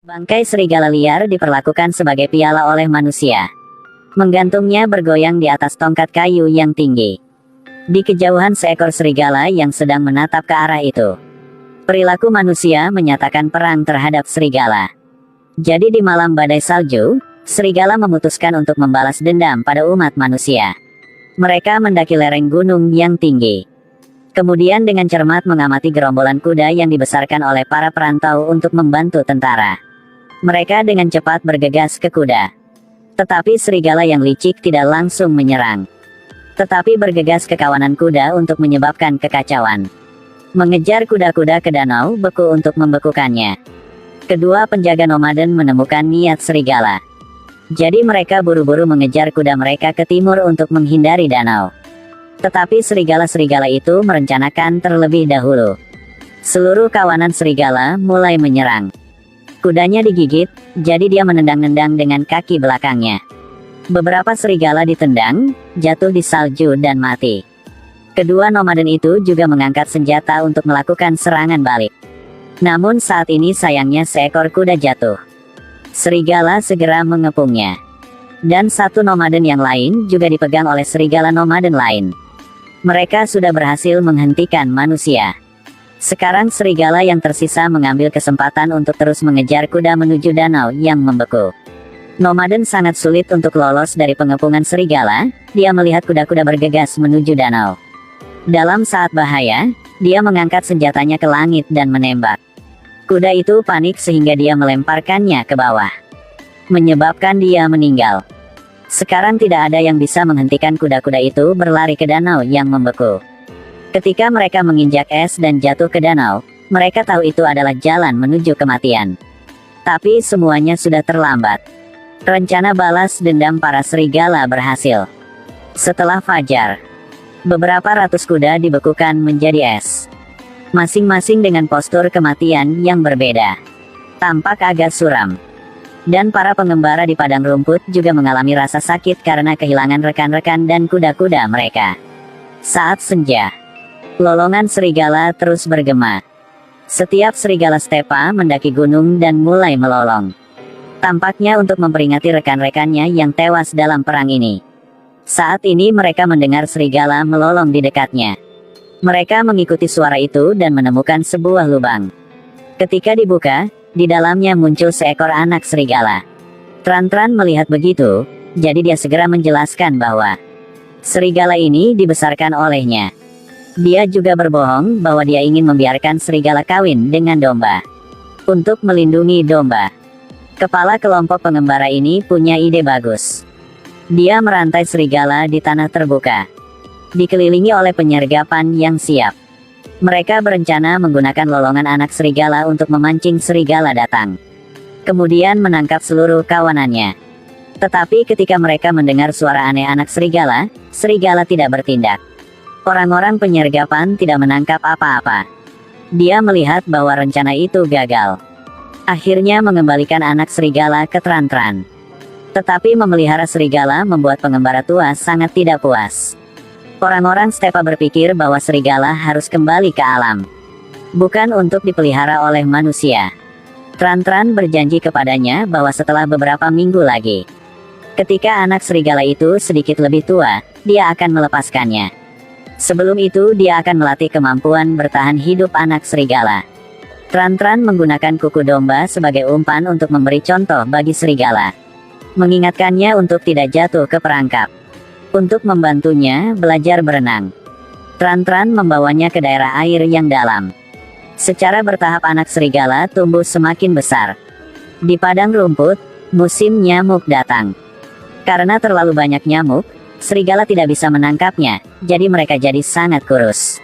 Bangkai serigala liar diperlakukan sebagai piala oleh manusia. Menggantungnya bergoyang di atas tongkat kayu yang tinggi. Di kejauhan seekor serigala yang sedang menatap ke arah itu. Perilaku manusia menyatakan perang terhadap serigala. Jadi di malam badai salju, serigala memutuskan untuk membalas dendam pada umat manusia. Mereka mendaki lereng gunung yang tinggi. Kemudian dengan cermat mengamati gerombolan kuda yang dibesarkan oleh para perantau untuk membantu tentara. Mereka dengan cepat bergegas ke kuda. Tetapi serigala yang licik tidak langsung menyerang. Tetapi bergegas ke kawanan kuda untuk menyebabkan kekacauan. Mengejar kuda-kuda ke danau beku untuk membekukannya. Kedua penjaga nomaden menemukan niat serigala. Jadi mereka buru-buru mengejar kuda mereka ke timur untuk menghindari danau. Tetapi serigala-serigala itu merencanakan terlebih dahulu. Seluruh kawanan serigala mulai menyerang. Kudanya digigit, jadi dia menendang-nendang dengan kaki belakangnya. Beberapa serigala ditendang, jatuh di salju dan mati. Kedua nomaden itu juga mengangkat senjata untuk melakukan serangan balik. Namun saat ini sayangnya seekor kuda jatuh. Serigala segera mengepungnya. Dan satu nomaden yang lain juga dipegang oleh serigala nomaden lain. Mereka sudah berhasil menghentikan manusia. Sekarang serigala yang tersisa mengambil kesempatan untuk terus mengejar kuda menuju danau yang membeku. Nomaden sangat sulit untuk lolos dari pengepungan serigala, dia melihat kuda-kuda bergegas menuju danau. Dalam saat bahaya, dia mengangkat senjatanya ke langit dan menembak. Kuda itu panik sehingga dia melemparkannya ke bawah. Menyebabkan dia meninggal. Sekarang tidak ada yang bisa menghentikan kuda-kuda itu berlari ke danau yang membeku. Ketika mereka menginjak es dan jatuh ke danau, mereka tahu itu adalah jalan menuju kematian. Tapi semuanya sudah terlambat. Rencana balas dendam para serigala berhasil. Setelah fajar, beberapa ratus kuda dibekukan menjadi es. Masing-masing dengan postur kematian yang berbeda. Tampak agak suram. Dan para pengembara di padang rumput juga mengalami rasa sakit karena kehilangan rekan-rekan dan kuda-kuda mereka. Saat senja, lolongan serigala terus bergema. Setiap serigala stepa mendaki gunung dan mulai melolong. Tampaknya untuk memperingati rekan-rekannya yang tewas dalam perang ini. Saat ini mereka mendengar serigala melolong di dekatnya. Mereka mengikuti suara itu dan menemukan sebuah lubang. Ketika dibuka, di dalamnya muncul seekor anak serigala. Tran-Tran melihat begitu, jadi dia segera menjelaskan bahwa serigala ini dibesarkan olehnya. Dia juga berbohong bahwa dia ingin membiarkan serigala kawin dengan domba. Untuk melindungi domba. Kepala kelompok pengembara ini punya ide bagus. Dia merantai serigala di tanah terbuka. Dikelilingi oleh penyergapan yang siap. Mereka berencana menggunakan lolongan anak serigala untuk memancing serigala datang. Kemudian menangkap seluruh kawanannya. Tetapi ketika mereka mendengar suara aneh anak serigala, serigala tidak bertindak. Orang-orang penyergapan tidak menangkap apa-apa. Dia melihat bahwa rencana itu gagal. Akhirnya mengembalikan anak serigala ke Tran-Tran. Tetapi memelihara serigala membuat pengembara tua sangat tidak puas. Orang-orang stepa berpikir bahwa serigala harus kembali ke alam. Bukan untuk dipelihara oleh manusia. Tran-Tran berjanji kepadanya bahwa setelah beberapa minggu lagi, ketika anak serigala itu sedikit lebih tua, dia akan melepaskannya. Sebelum itu dia akan melatih kemampuan bertahan hidup anak serigala. Tran-Tran menggunakan kuku domba sebagai umpan untuk memberi contoh bagi serigala. Mengingatkannya untuk tidak jatuh ke perangkap. Untuk membantunya belajar berenang. Tran-Tran membawanya ke daerah air yang dalam. Secara bertahap anak serigala tumbuh semakin besar. Di padang rumput, musim nyamuk datang. Karena terlalu banyak nyamuk, serigala tidak bisa menangkapnya, jadi mereka jadi sangat kurus.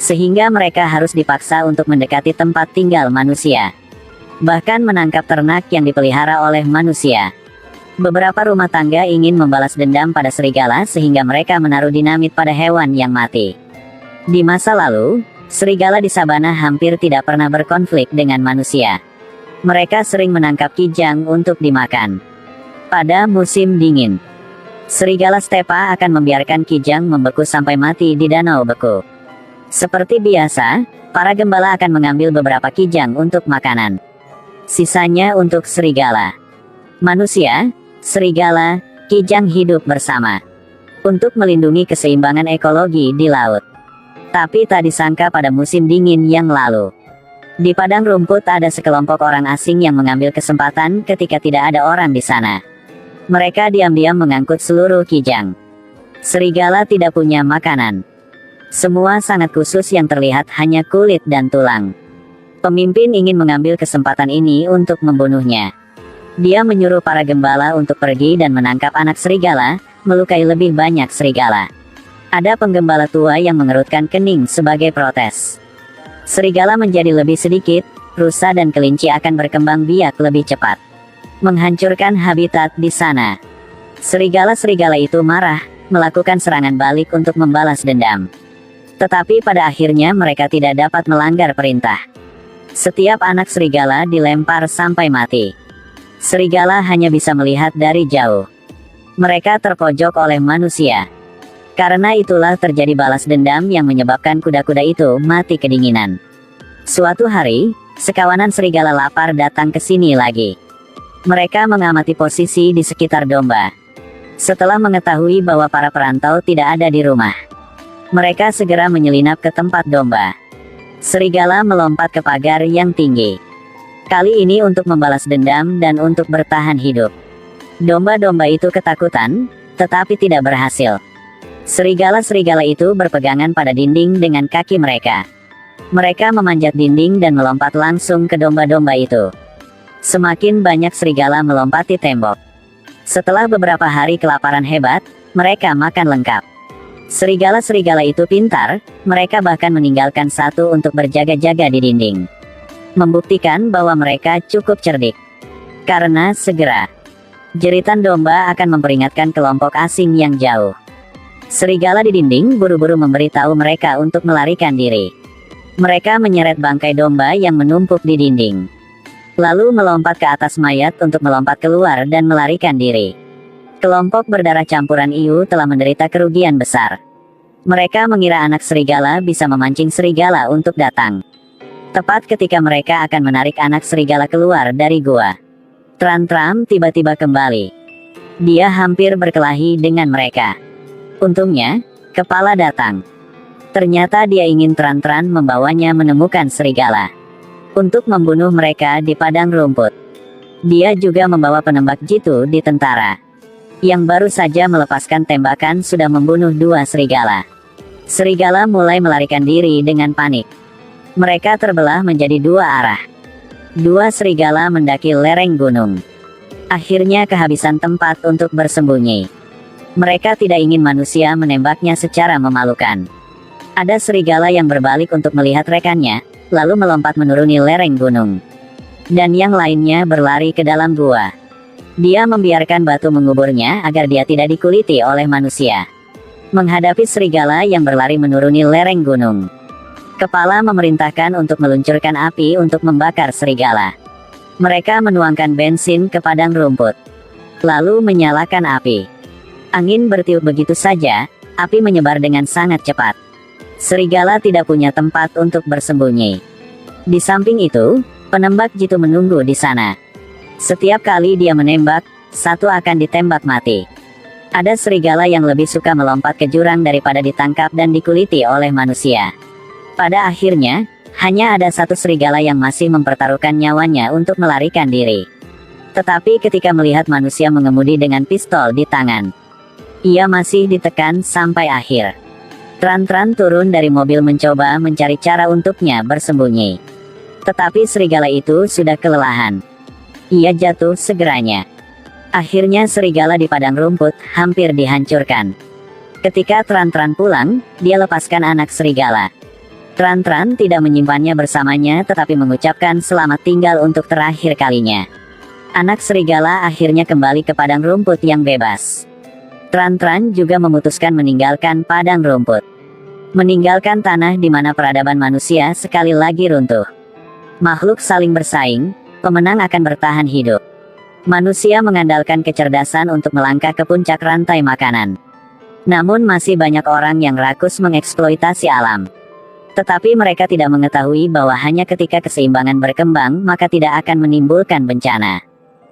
Sehingga mereka harus dipaksa untuk mendekati tempat tinggal manusia. Bahkan menangkap ternak yang dipelihara oleh manusia. Beberapa rumah tangga ingin membalas dendam pada serigala sehingga mereka menaruh dinamit pada hewan yang mati. Di masa lalu, serigala di sabana hampir tidak pernah berkonflik dengan manusia. Mereka sering menangkap kijang untuk dimakan. Pada musim dingin, serigala stepa akan membiarkan kijang membeku sampai mati di danau beku. Seperti biasa, para gembala akan mengambil beberapa kijang untuk makanan. Sisanya untuk serigala. Manusia, serigala, kijang hidup bersama untuk melindungi keseimbangan ekologi di laut. Tapi tak disangka pada musim dingin yang lalu, di padang rumput ada sekelompok orang asing yang mengambil kesempatan ketika tidak ada orang di sana. Mereka diam-diam mengangkut seluruh kijang. Serigala tidak punya makanan. Semua sangat khusus yang terlihat hanya kulit dan tulang. Pemimpin ingin mengambil kesempatan ini untuk membunuhnya. Dia menyuruh para gembala untuk pergi dan menangkap anak serigala, melukai lebih banyak serigala. Ada penggembala tua yang mengerutkan kening sebagai protes. Serigala menjadi lebih sedikit, rusa dan kelinci akan berkembang biak lebih cepat, menghancurkan habitat di sana. Serigala-serigala itu marah, melakukan serangan balik untuk membalas dendam. Tetapi pada akhirnya mereka tidak dapat melanggar perintah. Setiap anak serigala dilempar sampai mati. Serigala hanya bisa melihat dari jauh. Mereka terpojok oleh manusia. Karena itulah terjadi balas dendam yang menyebabkan kuda-kuda itu mati kedinginan. Suatu hari, sekawanan serigala lapar datang ke sini lagi. Mereka mengamati posisi di sekitar domba. Setelah mengetahui bahwa para perantau tidak ada di rumah, mereka segera menyelinap ke tempat domba. Serigala melompat ke pagar yang tinggi. Kali ini untuk membalas dendam dan untuk bertahan hidup. Domba-domba itu ketakutan, tetapi tidak berhasil. Serigala-serigala itu berpegangan pada dinding dengan kaki mereka. Mereka memanjat dinding dan melompat langsung ke domba-domba itu. Semakin banyak serigala melompati tembok. Setelah beberapa hari kelaparan hebat, mereka makan lengkap. Serigala-serigala itu pintar, mereka bahkan meninggalkan satu untuk berjaga-jaga di dinding. Membuktikan bahwa mereka cukup cerdik. Karena segera, jeritan domba akan memperingatkan kelompok asing yang jauh. Serigala di dinding buru-buru memberitahu mereka untuk melarikan diri. Mereka menyeret bangkai domba yang menumpuk di dinding, lalu melompat ke atas mayat untuk melompat keluar dan melarikan diri. Kelompok berdarah campuran Iu telah menderita kerugian besar. Mereka mengira anak serigala bisa memancing serigala untuk datang. Tepat ketika mereka akan menarik anak serigala keluar dari gua, Tran-Tran tiba-tiba kembali. Dia hampir berkelahi dengan mereka. Untungnya, kepala datang. Ternyata dia ingin Tran-Tran membawanya menemukan serigala untuk membunuh mereka di padang rumput. Dia juga membawa penembak jitu di tentara, yang baru saja melepaskan tembakan sudah membunuh 2 serigala. Serigala mulai melarikan diri dengan panik. Mereka terbelah menjadi 2 arah. 2 serigala mendaki lereng gunung. Akhirnya kehabisan tempat untuk bersembunyi. Mereka tidak ingin manusia menembaknya secara memalukan. Ada serigala yang berbalik untuk melihat rekannya, lalu melompat menuruni lereng gunung. Dan yang lainnya berlari ke dalam gua. Dia membiarkan batu menguburnya agar dia tidak dikuliti oleh manusia. Menghadapi serigala yang berlari menuruni lereng gunung, kepala memerintahkan untuk meluncurkan api untuk membakar serigala. Mereka menuangkan bensin ke padang rumput, lalu menyalakan api. Angin bertiup begitu saja, api menyebar dengan sangat cepat. Serigala tidak punya tempat untuk bersembunyi. Di samping itu, penembak jitu menunggu di sana. Setiap kali dia menembak, satu akan ditembak mati. Ada serigala yang lebih suka melompat ke jurang daripada ditangkap dan dikuliti oleh manusia. Pada akhirnya, hanya ada satu serigala yang masih mempertaruhkan nyawanya untuk melarikan diri. Tetapi ketika melihat manusia mengemudi dengan pistol di tangan, ia masih ditekan sampai akhir. Tran-Tran turun dari mobil mencoba mencari cara untuknya bersembunyi. Tetapi serigala itu sudah kelelahan. Ia jatuh segeranya. Akhirnya serigala di padang rumput hampir dihancurkan. Ketika Tran-Tran pulang, dia lepaskan anak serigala. Tran-Tran tidak menyimpannya bersamanya tetapi mengucapkan selamat tinggal untuk terakhir kalinya. Anak serigala akhirnya kembali ke padang rumput yang bebas. Tran-Tran juga memutuskan meninggalkan padang rumput. Meninggalkan tanah di mana peradaban manusia sekali lagi runtuh. Makhluk saling bersaing, pemenang akan bertahan hidup. Manusia mengandalkan kecerdasan untuk melangkah ke puncak rantai makanan. Namun masih banyak orang yang rakus mengeksploitasi alam. Tetapi mereka tidak mengetahui bahwa hanya ketika keseimbangan berkembang, maka tidak akan menimbulkan bencana.